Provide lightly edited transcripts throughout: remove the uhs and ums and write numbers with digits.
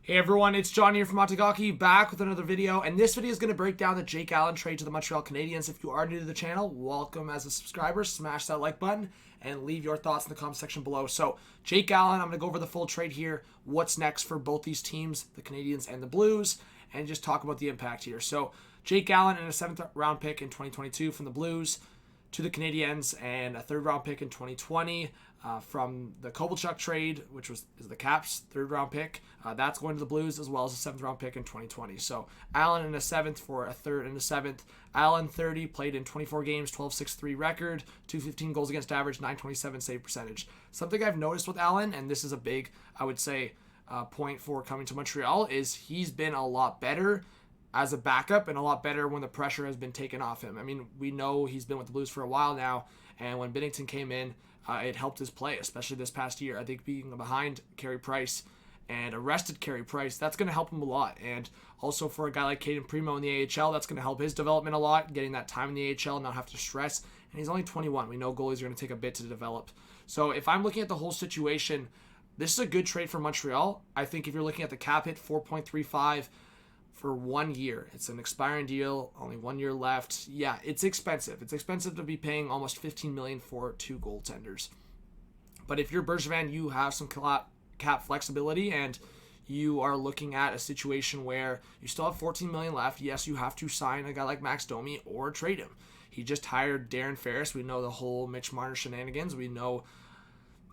Hey everyone, it's John here from Montreal Hockey, back with another video, and this video is going to break down the Jake Allen trade to the Montreal Canadiens. If you are new to the channel, welcome as a subscriber, smash that like button, and leave your thoughts in the comment section below. So, Jake Allen, I'm going to go over the full trade here, what's next for both these teams, the Canadiens and the Blues, and just talk about the impact here. So, Jake Allen and a 7th round pick in 2022 from the Blues to the Canadiens, and a 3rd round pick in 2020 from the Kovalchuk trade, which is the Caps' 3rd round pick. That's going to the Blues, as well as a 7th round pick in 2020. So Allen and a 7th for a 3rd and a 7th. Allen 30, played in 24 games, 12-6-3 record, 215 goals against average, 927 save percentage. Something I've noticed with Allen, and this is a big, I would say, point for coming to Montreal, is he's been a lot better as a backup and a lot better when the pressure has been taken off him. I mean, we know he's been with the Blues for a while now, and when Binnington came in, it helped his play, especially this past year. I think being behind Carey Price and arrested Carey Price, that's going to help him a lot. And also for a guy like Caden Primo in the AHL, that's going to help his development a lot, getting that time in the AHL, not have to stress. And he's only 21. We know goalies are going to take a bit to develop. So if I'm looking at the whole situation, this is a good trade for Montreal. I think if you're looking at the cap hit, 4.35 for 1 year. It's an expiring deal, only 1 year left. Yeah, it's expensive. It's expensive to be paying almost $15 million for 2 goaltenders. But if you're Bergevin, you have some cap flexibility, and you are looking at a situation where you still have $14 million left. Yes, you have to sign a guy like Max Domi or trade him. He just hired Darren Ferris. We know the whole Mitch Marner shenanigans. We know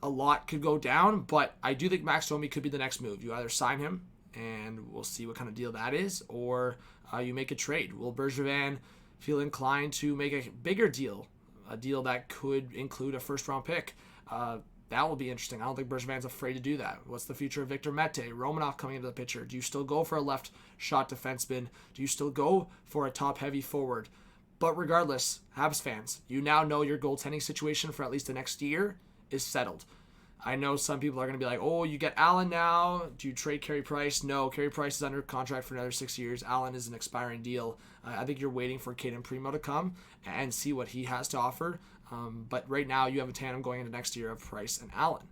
a lot could go down, but I do think Max Domi could be the next move. You either sign him, and we'll see what kind of deal that is, or you make a trade. Will Bergevin feel inclined to make a bigger deal, a deal that could include a first-round pick? That will be interesting. I don't think Bergevin's afraid to do that. What's the future of Victor Mete? Romanov coming into the picture. Do you still go for a left-shot defenseman? Do you still go for a top-heavy forward? But regardless, Habs fans, you now know your goaltending situation for at least the next year is settled. I know some people are going to be like, oh, you get Allen now. Do you trade Carey Price? No, Carey Price is under contract for another 6 years. Allen is an expiring deal. I think you're waiting for Caden Primo to come and see what he has to offer. But right now, you have a tandem going into next year of Price and Allen.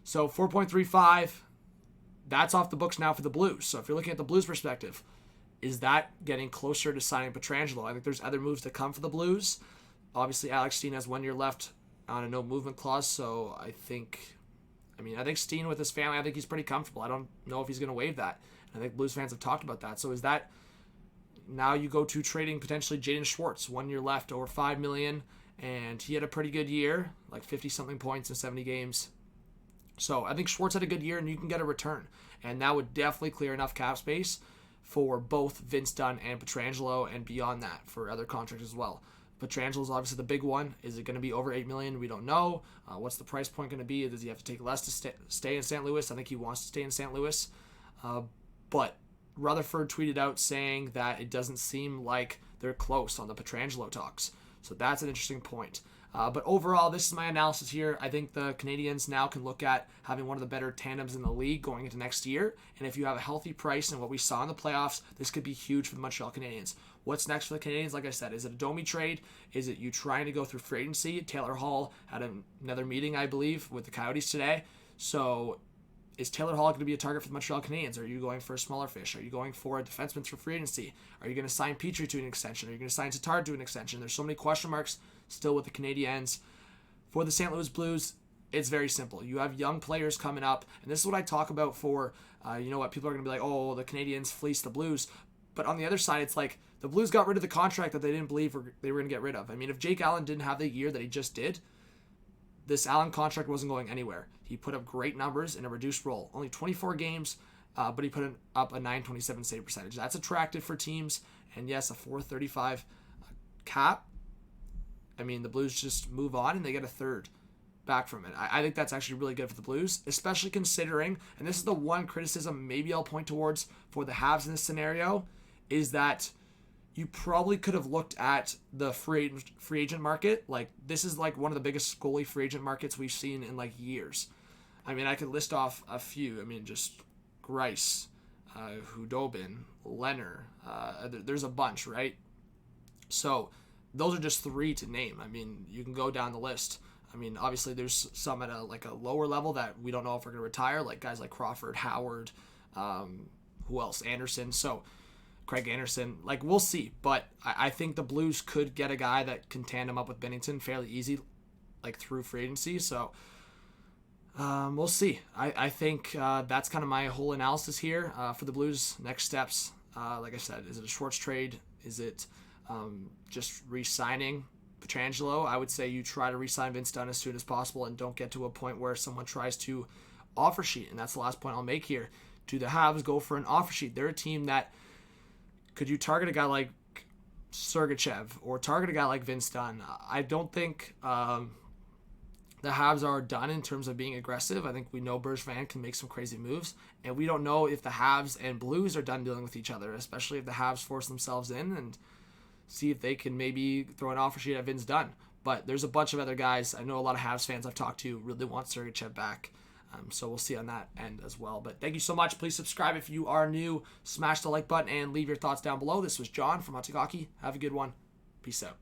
So 4.35, that's off the books now for the Blues. So if you're looking at the Blues perspective, is that getting closer to signing Pietrangelo? I think there's other moves to come for the Blues. Obviously, Alex Steen has 1 year left on a no movement clause, so I think Steen with his family, I think he's pretty comfortable. I don't know if he's going to waive that. I think Blues fans have talked about that. So is that now you go to trading potentially Jaden Schwartz, 1 year left, over $5 million, and he had a pretty good year, like 50-something points in 70 games. So I think Schwartz had a good year, and you can get a return. And that would definitely clear enough cap space for both Vince Dunn and Pietrangelo, and beyond that for other contracts as well. Pietrangelo is obviously the big one. Is it going to be over $8 million? We don't know. What's the price point going to be? Does he have to take less to stay in St. Louis? I think he wants to stay in St. Louis. But Rutherford tweeted out saying that it doesn't seem like they're close on the Pietrangelo talks. So that's an interesting point. But overall, this is my analysis here. I think the Canadiens now can look at having one of the better tandems in the league going into next year. And if you have a healthy Price and what we saw in the playoffs, this could be huge for the Montreal Canadiens. What's next for the Canadiens? Like I said, is it a Domi trade? Is it you trying to go through free agency? Taylor Hall had another meeting, I believe, with the Coyotes today. So is Taylor Hall going to be a target for the Montreal Canadiens? Are you going for a smaller fish? Are you going for a defenseman for free agency? Are you going to sign Petrie to an extension? Are you going to sign Tatar to an extension? There's so many question marks still with the Canadiens. For the St. Louis Blues, it's very simple. You have young players coming up, and this is what I talk about for, people are going to be like, oh, the Canadiens fleeced the Blues. But on the other side, it's like the Blues got rid of the contract that they didn't believe they were going to get rid of. I mean, if Jake Allen didn't have the year that he just did, this Allen contract wasn't going anywhere. He put up great numbers in a reduced role. Only 24 games, but he put up a 927 save percentage. That's attractive for teams. And yes, a 435 cap. I mean, the Blues just move on and they get a 3rd back from it. I think that's actually really good for the Blues, especially considering, and this is the one criticism maybe I'll point towards for the Habs in this scenario, is that you probably could have looked at the free agent market. Like, this is like one of the biggest goalie free agent markets we've seen in like years. I mean, I could list off a few. I mean, just Grice, Hudobin, Leonard. There's a bunch, right? So those are just 3 to name. I mean, you can go down the list. I mean, obviously there's some at a lower level that we don't know if we're going to retire, like guys like Crawford, Howard, Who else? Anderson. So Craig Anderson. Like, we'll see. But I think the Blues could get a guy that can tandem up with Binnington fairly easy, like through free agency. So we'll see. I think that's kind of my whole analysis here for the Blues. Next steps, like I said, is it a Schwartz trade? Is it just re-signing Pietrangelo? I would say you try to re-sign Vince Dunn as soon as possible and don't get to a point where someone tries to offer sheet. And that's the last point I'll make here. Do the Habs go for an offer sheet? They're a team that could you target a guy like Sergachev or target a guy like Vince Dunn? I don't think the Habs are done in terms of being aggressive. I think we know Bergevin can make some crazy moves, and we don't know if the Habs and Blues are done dealing with each other, especially if the Habs force themselves in and see if they can maybe throw an offer sheet at Vince Dunn. But there's a bunch of other guys. I know a lot of Habs fans I've talked to really want Sergachev back. So we'll see on that end as well. But thank you so much. Please subscribe if you are new. Smash the like button and leave your thoughts down below. This was John from Hockey. Have a good one. Peace out.